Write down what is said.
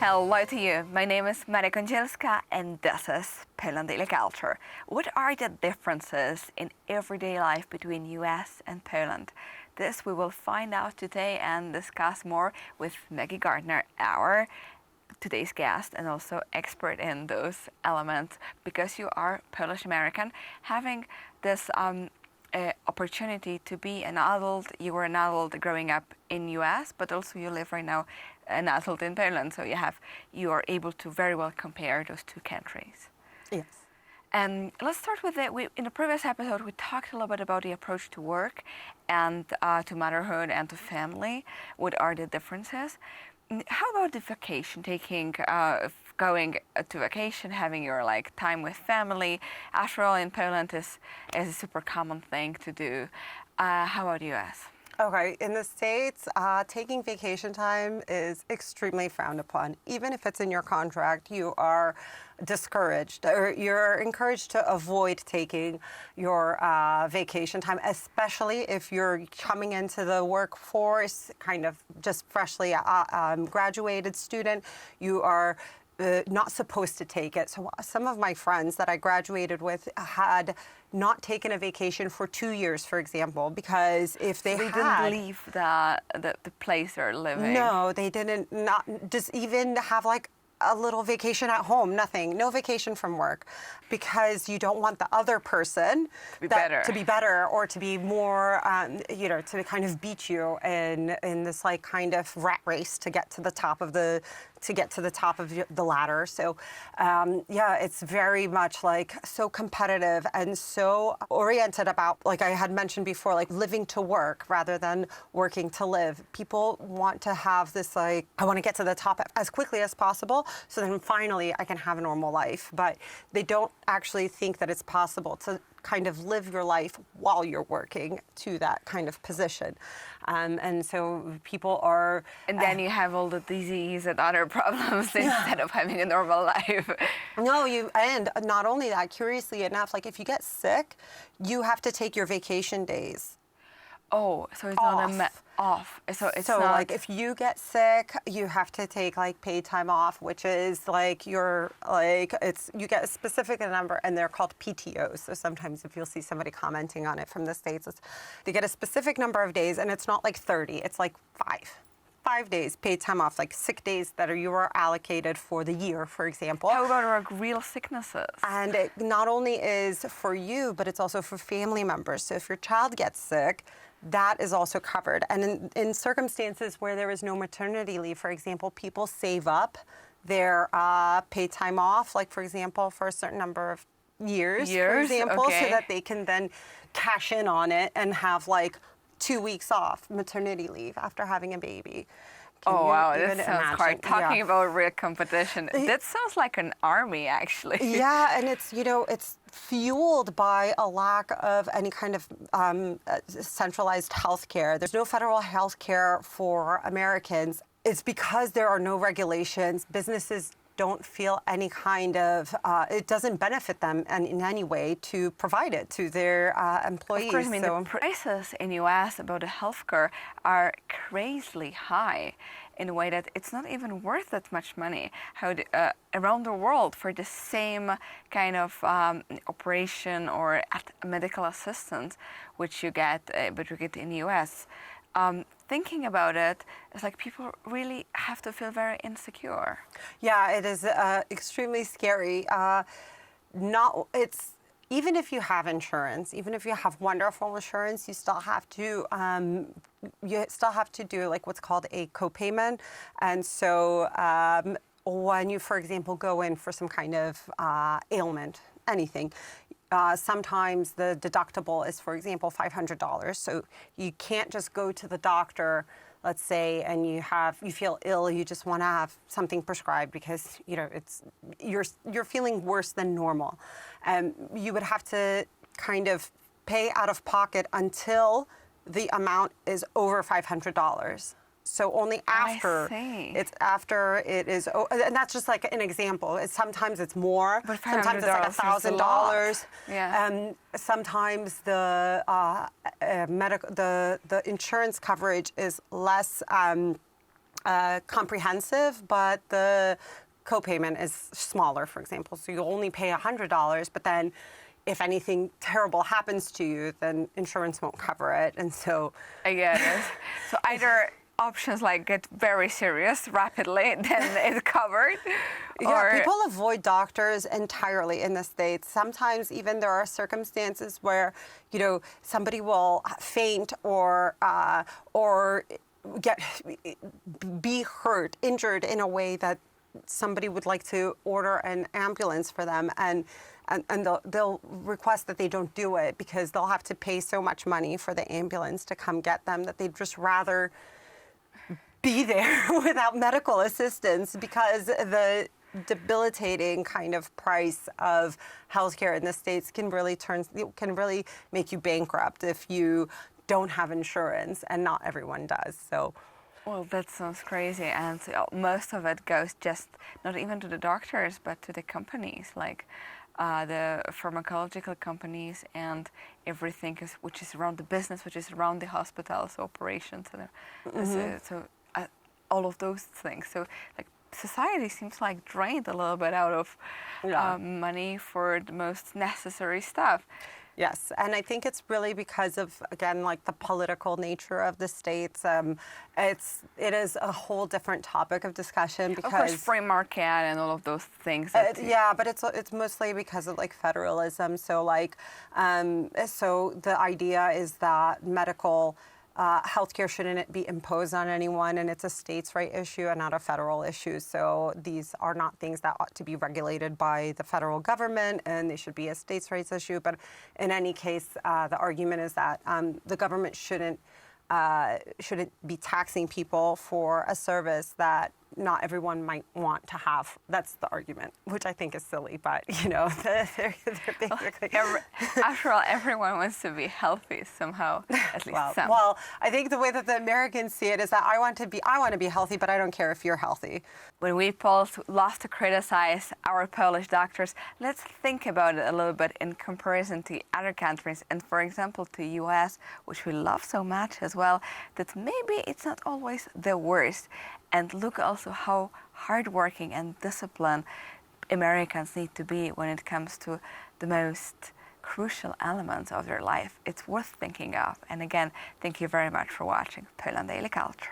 Hello to you. My name is Maria Kondzielska and this is Poland Daily Culture. What are the differences in everyday life between US and Poland? This we will find out today and discuss more with Maggie Gardner, our today's guest and also expert in those elements, because you are Polish American, having this opportunity to be an adult. You were an adult growing up in US, but also you live right now an adult in Poland, so you are able to very well compare those two countries. Yes. And let's start with it. In the previous episode, we talked a little bit about the approach to work and to motherhood and to family. What are the differences? How about the vacation, going to vacation, having your time with family? After all, in Poland is a super common thing to do. How about US? Okay, in the States, taking vacation time is extremely frowned upon. Even if it's in your contract, you are discouraged, or you're encouraged to avoid taking your vacation time, especially if you're coming into the workforce, kind of just freshly graduated student. You are not supposed to take it. So some of my friends that I graduated with had not taken a vacation for 2 years, for example, because if they didn't leave the place they're living. No, they didn't. Not just even have a little vacation at home, nothing, no vacation from work, because you don't want the other person to be better or to be more, to kind of beat you in this kind of rat race to get to the top of the ladder. So, it's very much so competitive and so oriented about, like I had mentioned before, living to work rather than working to live. People want to have this I want to get to the top as quickly as possible, so then finally I can have a normal life. But they don't actually think that it's possible to kind of live your life while you're working to that kind of position. And so people are... And then you have all the disease and other problems instead of having a normal life. No, and not only that, curiously enough, if you get sick, you have to take your vacation days. Oh, so it's off. Not off. So it's so not... if you get sick, you have to take paid time off, which is you get a specific number, and they're called PTOs. So sometimes if you'll see somebody commenting on it from the States, they get a specific number of days, and it's not 30, it's 5 days paid time off, sick days that you are allocated for the year, for example. How about real sicknesses? And it not only is for you, but it's also for family members. So if your child gets sick, that is also covered. And in circumstances where there is no maternity leave, for example, people save up their paid time off, for example, for a certain number of years, for example, okay. So that they can then cash in on it and have 2 weeks off maternity leave after having a baby. Wow, that sounds hard. Talking about real competition, that sounds like an army, actually. Yeah, and it's it's fueled by a lack of any kind of centralized health care. There's no federal health care for Americans. It's because there are no regulations. Businesses don't feel any kind of, it doesn't benefit them in any way to provide it to their employees. Of course, the prices in US about the healthcare are crazily high in a way that it's not even worth that much money. Around the world for the same kind of operation or medical assistance, which you get in the US. Thinking about it, it's people really have to feel very insecure. Yeah, it is extremely scary. Even if you have insurance, even if you have wonderful insurance, you still have to do what's called a copayment. And so when you, for example, go in for some kind of ailment, anything, sometimes the deductible is, for example, $500. So you can't just go to the doctor, let's say, and you feel ill, you just want to have something prescribed because you're feeling worse than normal. You would have to kind of pay out of pocket until the amount is over $500. So only after it is, and that's just and example. Sometimes it's more. But sometimes it's $1,000. Yeah. Sometimes the the insurance coverage is less comprehensive, but the copayment is smaller, for example. So you only pay $100, but then if anything terrible happens to you, then insurance won't cover it. And so I get it. So either options like get very serious rapidly, then it's covered. Yeah, people avoid doctors entirely in the States. Sometimes even there are circumstances where, you know, somebody will faint or be hurt, injured in a way that somebody would like to order an ambulance for them, and they'll request that they don't do it because they'll have to pay so much money for the ambulance to come get them that they'd just rather be there without medical assistance, because the debilitating kind of price of healthcare in the States can really make you bankrupt if you don't have insurance, and not everyone does. So. Well, that sounds crazy, and most of it goes just not even to the doctors, but to the companies, like the pharmacological companies and everything which is around the business, which is around the hospitals, operations, and so all of those things. So, like, society seems like drained a little bit out of money for the most necessary stuff. Yes, and I think it's really because of, again, like the political nature of the States. It is a whole different topic of discussion because, of course, free market and all of those things. Yeah, but it's mostly because of like federalism. So like, so the idea is that medical healthcare shouldn't be imposed on anyone, and it's a states' right issue and not a federal issue. So these are not things that ought to be regulated by the federal government, and they should be a states' rights issue. But in any case, the argument is that the government shouldn't be taxing people for a service that not everyone might want to have. That's the argument, which I think is silly, but, you know, they're basically... After all, everyone wants to be healthy somehow, at least some. Well, I think the way that the Americans see it is that I want to be healthy, but I don't care if you're healthy. When we Poles love to criticize our Polish doctors, let's think about it a little bit in comparison to other countries, and for example to US, which we love so much as well, that maybe it's not always the worst. And look also how hardworking and disciplined Americans need to be when it comes to the most crucial elements of their life. It's worth thinking of. And again, thank you very much for watching Poland Daily Culture.